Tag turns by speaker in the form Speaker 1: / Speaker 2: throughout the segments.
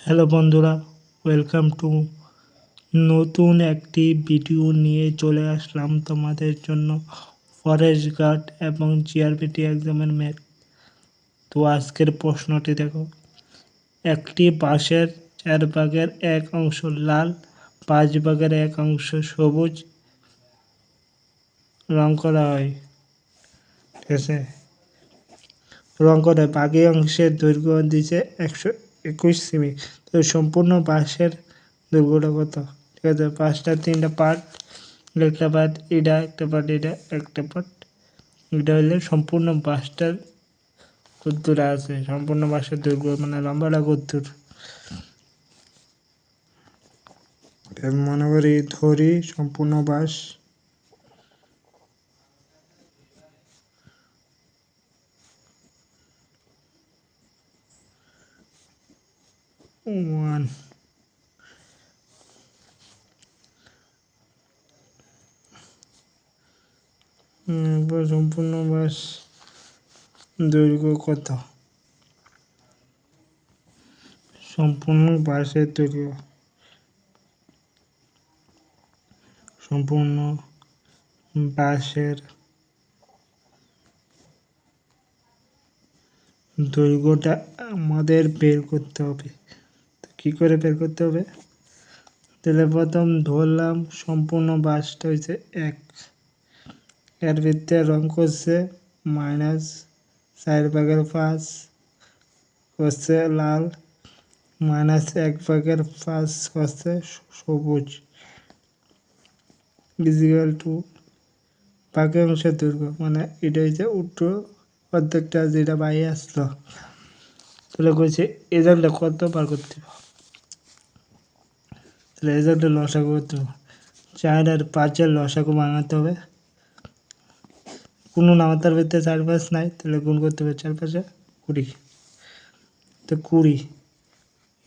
Speaker 1: Hello বন্ধুরা, welcome to নতুন একটি ভিডিও নিয়ে চলে আসলাম তোমাদের জন্য ফরেস্ট গার্ড এবং জিআরপিটি এক্সামের ম্যাথ। তো আজকের প্রশ্নটি দেখো, একটি বাঁশের 4 ভাগের 1 অংশ লাল, 5 ভাগের 1 অংশ সবুজ রং করা হয়। ঠিক আছে, রং করে বাকি অংশের দৈর্ঘ্য দিচ্ছে 121 সেমি। তো সম্পূর্ণ বাঁশের দৈর্ঘ্যটা কত? ঠিক আছে, 3টা পার্ট, একটা পার্ট এটা, একটা পার্ট এটা, একটা পার্ট এটা হলে সম্পূর্ণ বাঁশটার কতদূর আছে, সম্পূর্ণ বাঁশের দৈর্ঘ্য মানে লম্বাটা কতদূর। মনে করি ধরি সম্পূর্ণ বাঁশ ওয়ান, সম্পূর্ণ বাঁশ দৈর্ঘ্য কত? সম্পূর্ণ বাঁশের দৈর্ঘ্য, সম্পূর্ণ বাঁশের দৈর্ঘ্যটা আমাদের বের করতে হবে। তো কী করে বের করতে হবে? তাহলে প্রথম ধরলাম সম্পূর্ণ বাঁশটা হচ্ছে 1, এর ভিতরে রং করছে -4/5 করছে লাল, -1/5 করছে সবুজ, ইজিক্যাল টু বাকি অংশের দৈর্ঘ্য মানে এটা হচ্ছে উত্তর অর্ধেকটা যেটা বাইরে আসলো। তাহলে কইছে রেজাল্টটা কত বার করতে হবে? তাহলে রেজাল্টের লসাগু করতে হবে, 4 আর 5-এর লসাগু ভাঙাতে হবে। কোনো নামাতার ভিতরে 4-5 নাই, তাহলে গুণ করতে হবে 4-5-এ 20। তো 20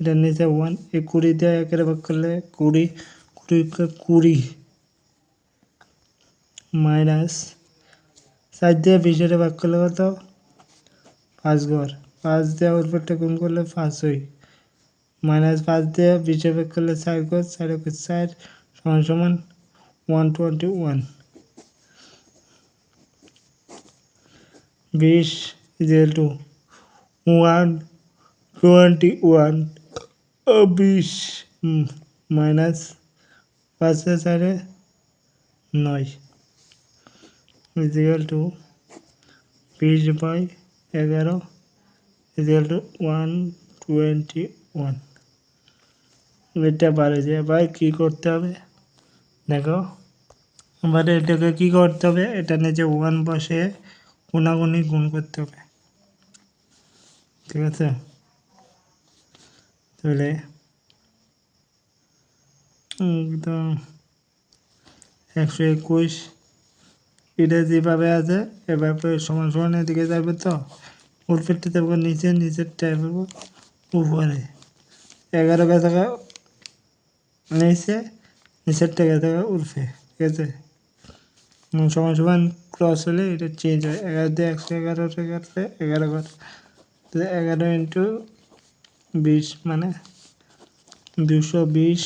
Speaker 1: এটার নিচে 1, এই 20 দিয়ে 1 ভাগ করলে 20, 20 মাইনাস 4 দিয়ে 20 ভাগ করলে কত? 5 ঘর, 5 দিয়ে উপরটা গুণ করলে 5 হয়, -5 দিয়ে 20 ভাগ করলে 4 ঘর, 4 সমান 121। 20 equal to 121, 20 minus 5-4 9 equal to 20/11 equal to 121। এটা বাড়ে ভাই কী করতে হবে দেখো, এবারে এটাকে কী করতে হবে? এটা নিচে 1 বসে কোনাগুনি গুণ করতে হবে। ঠিক আছে, তাহলে একদম 121 এটা যেভাবে আছে এভাবে সমান সমান এদিকে যাবে। তো উপরেরটা দেবো নিচে, নিচেরটা দেবো উপরে, 11 থাকা নিচে, নিচেরটা থাকা উপরে। ঠিক আছে, সমান সমান ক্রস হলে এটা চেঞ্জ হয়। 11 দিয়ে 111 কাটলে 11 ঘর, তাহলে 11 ইন্টু 20 মানে 220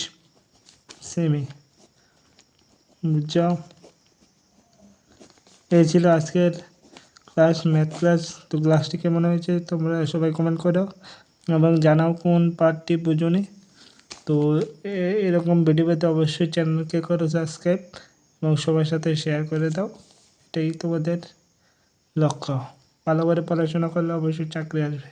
Speaker 1: সেমি। বুঝছো? এই ছিল আজকের ক্লাস, ম্যাথ ক্লাস। তো ক্লাসটি কেমন হয়েছে তোমরা সবাই কমেন্ট করো এবং জানাও কোন পার্টটি বুঝোনি। তো এরকম ভিডিও পেতে অবশ্যই চ্যানেলকে করো সাবস্ক্রাইব এবং সবার সাথে শেয়ার করে দাও। এটাই তোমাদের লক্ষ্য। ভালো করে পড়াশোনা করলে অবশ্যই চাকরি আসবে।